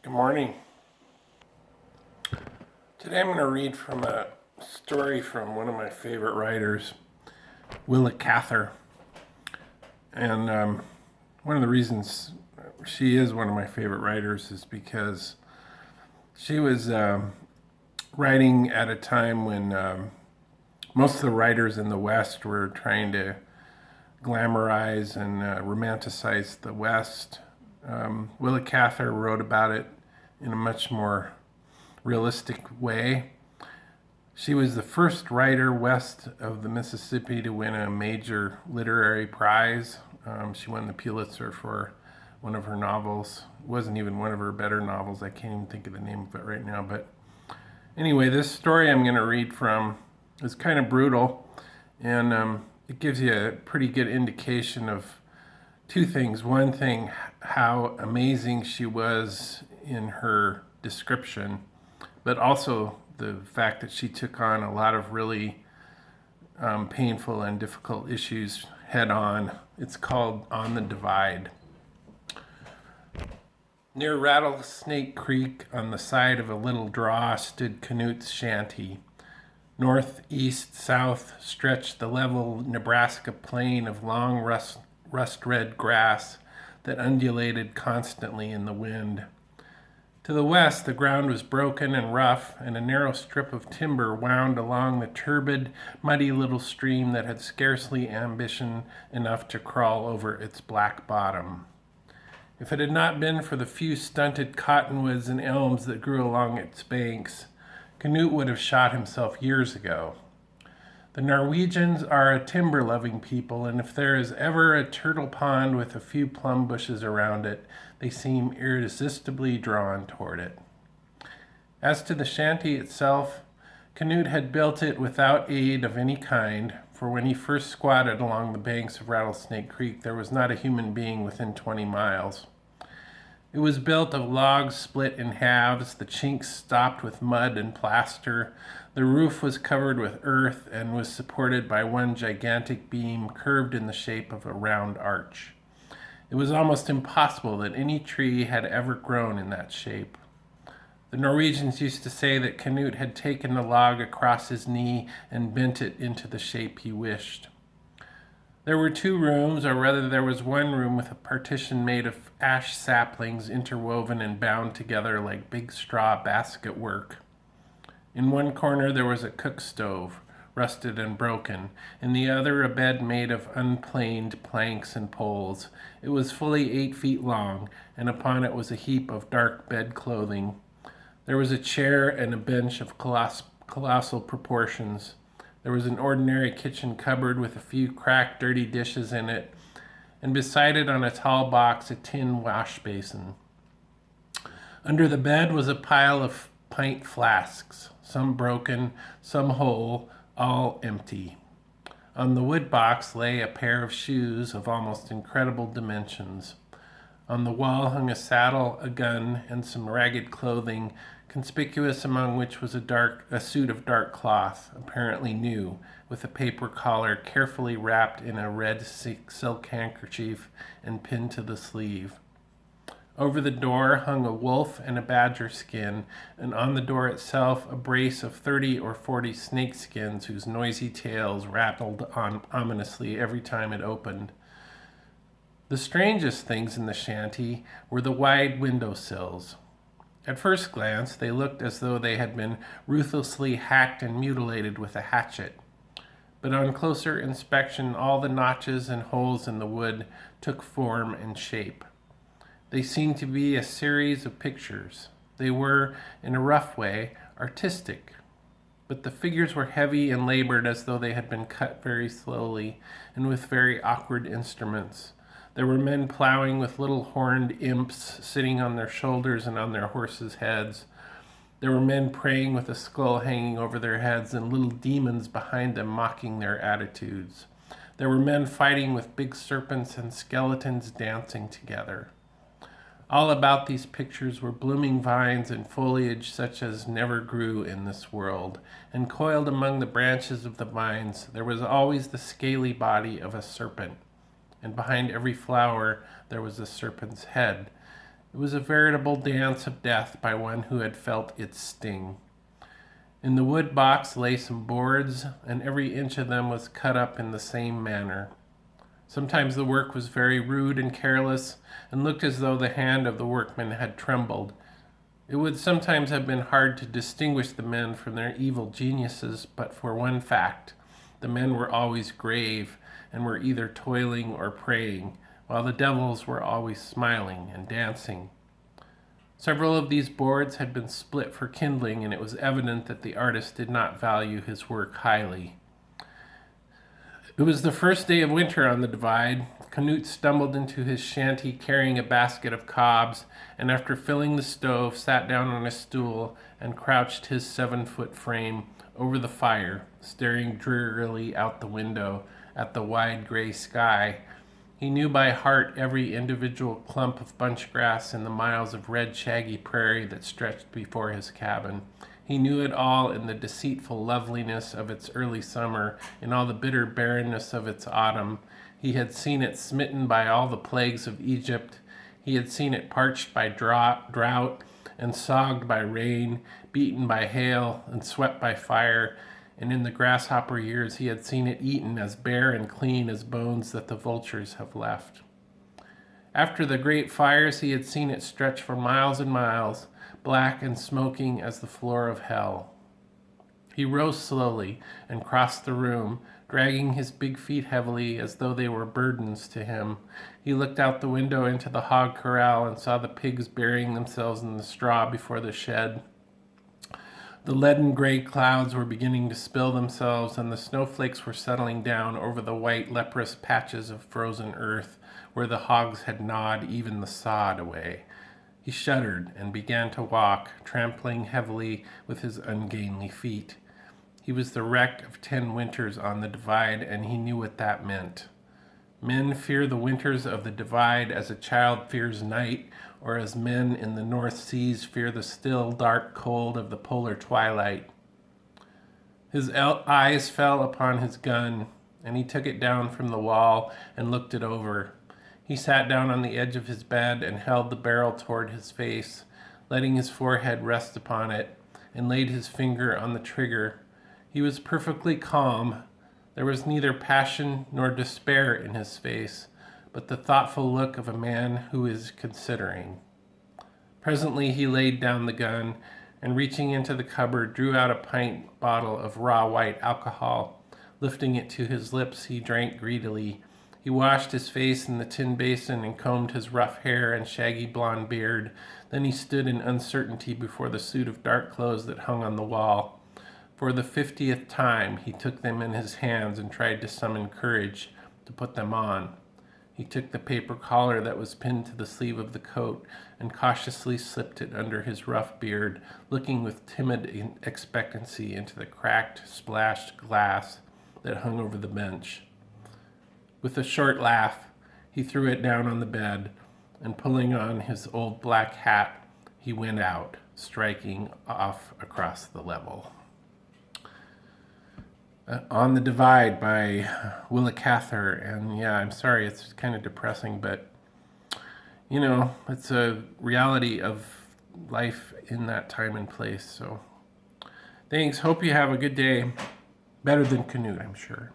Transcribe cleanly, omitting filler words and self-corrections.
Good morning. Today I'm going to read from a story from one of my favorite writers, Willa Cather. And one of the reasons she is one of my favorite writers is because she was writing at a time when most of the writers in the West were trying to glamorize and romanticize the West. Willa Cather wrote about it in a much more realistic way. She was the first writer west of the Mississippi to win a major literary prize. She won the Pulitzer for one of her novels. It wasn't even one of her better novels. I can't even think of the name of it right now. But anyway, this story I'm going to read from is kind of brutal, and it gives you a pretty good indication of two things. One thing, how amazing she was in her description, but also the fact that she took on a lot of really painful and difficult issues head on. It's called On the Divide. Near Rattlesnake Creek, on the side of a little draw, stood Canute's shanty. North, east, south stretched the level Nebraska plain of long rust-red grass that undulated constantly in the wind. To the west, the ground was broken and rough, and a narrow strip of timber wound along the turbid, muddy little stream that had scarcely ambition enough to crawl over its black bottom. If it had not been for the few stunted cottonwoods and elms that grew along its banks, Canute would have shot himself years ago. The Norwegians are a timber-loving people, and if there is ever a turtle pond with a few plum bushes around it, they seem irresistibly drawn toward it. As to the shanty itself, Canute had built it without aid of any kind, for when he first squatted along the banks of Rattlesnake Creek, there was not a human being within 20 miles. It was built of logs split in halves, the chinks stopped with mud and plaster. The roof was covered with earth and was supported by one gigantic beam curved in the shape of a round arch. It was almost impossible that any tree had ever grown in that shape. The Norwegians used to say that Canute had taken the log across his knee and bent it into the shape he wished. There were two rooms, or rather there was one room with a partition made of ash saplings interwoven and bound together like big straw basket work. In one corner there was a cook stove, rusted and broken. In the other a bed made of unplaned planks and poles. It was fully 8 feet long, and upon it was a heap of dark bed clothing. There was a chair and a bench of colossal proportions. There was an ordinary kitchen cupboard with a few cracked, dirty dishes in it, and beside it on a tall box a tin wash basin. Under the bed was a pile of pint flasks, some broken, some whole, all empty. On the wood box lay a pair of shoes of almost incredible dimensions. On the wall hung a saddle, a gun, and some ragged clothing, conspicuous among which was a suit of dark cloth, apparently new, with a paper collar carefully wrapped in a red silk handkerchief and pinned to the sleeve. Over the door hung a wolf and a badger skin, and on the door itself a brace of 30 or 40 snake skins whose noisy tails rattled on ominously every time it opened. The strangest things in the shanty were the wide window sills. At first glance, they looked as though they had been ruthlessly hacked and mutilated with a hatchet. But on closer inspection, all the notches and holes in the wood took form and shape. They seemed to be a series of pictures. They were, in a rough way, artistic. But the figures were heavy and labored as though they had been cut very slowly and with very awkward instruments. There were men plowing with little horned imps sitting on their shoulders and on their horses' heads. There were men praying with a skull hanging over their heads and little demons behind them mocking their attitudes. There were men fighting with big serpents and skeletons dancing together. All about these pictures were blooming vines and foliage such as never grew in this world, and coiled among the branches of the vines there was always the scaly body of a serpent, and behind every flower there was a serpent's head, It was a veritable dance of death by one who had felt its sting. In the wood box lay some boards, and every inch of them was cut up in the same manner. Sometimes the work was very rude and careless, and looked as though the hand of the workman had trembled. It would sometimes have been hard to distinguish the men from their evil geniuses, but for one fact: the men were always grave, and were either toiling or praying, while the devils were always smiling and dancing. Several of these boards had been split for kindling, and it was evident that the artist did not value his work highly. It was the first day of winter on the Divide. Canute stumbled into his shanty carrying a basket of cobs, and after filling the stove, sat down on a stool and crouched his 7-foot frame over the fire, staring drearily out the window at the wide gray sky. He knew by heart every individual clump of bunch grass in the miles of red shaggy prairie that stretched before his cabin. He knew it all in the deceitful loveliness of its early summer, in all the bitter barrenness of its autumn. He had seen it smitten by all the plagues of Egypt. He had seen it parched by drought and sogged by rain, beaten by hail and swept by fire. And in the grasshopper years he had seen it eaten as bare and clean as bones that the vultures have left. After the great fires he had seen it stretch for miles and miles, black and smoking as the floor of hell. He rose slowly and crossed the room, dragging his big feet heavily as though they were burdens to him. He looked out the window into the hog corral and saw the pigs burying themselves in the straw before the shed. The leaden gray clouds were beginning to spill themselves, and the snowflakes were settling down over the white leprous patches of frozen earth where the hogs had gnawed even the sod away. He shuddered and began to walk, trampling heavily with his ungainly feet. He was the wreck of 10 winters on the Divide, and he knew what that meant. Men fear the winters of the Divide as a child fears night, or as men in the North Seas fear the still, dark cold of the polar twilight. His eyes fell upon his gun, and he took it down from the wall and looked it over. He sat down on the edge of his bed and held the barrel toward his face, letting his forehead rest upon it, and laid his finger on the trigger. He was perfectly calm. There was neither passion nor despair in his face, but the thoughtful look of a man who is considering. Presently he laid down the gun, and reaching into the cupboard, drew out a pint bottle of raw white alcohol. Lifting it to his lips, he drank greedily. He washed his face in the tin basin and combed his rough hair and shaggy blonde beard. Then he stood in uncertainty before the suit of dark clothes that hung on the wall. For the 50th time, he took them in his hands and tried to summon courage to put them on. He took the paper collar that was pinned to the sleeve of the coat and cautiously slipped it under his rough beard, looking with timid expectancy into the cracked, splashed glass that hung over the bench. With a short laugh, he threw it down on the bed, and pulling on his old black hat, he went out, striking off across the level. On the Divide by Willa Cather, and yeah, I'm sorry, it's kind of depressing, but you know, it's a reality of life in that time and place. So thanks, hope you have a good day. Better than Canute, I'm sure.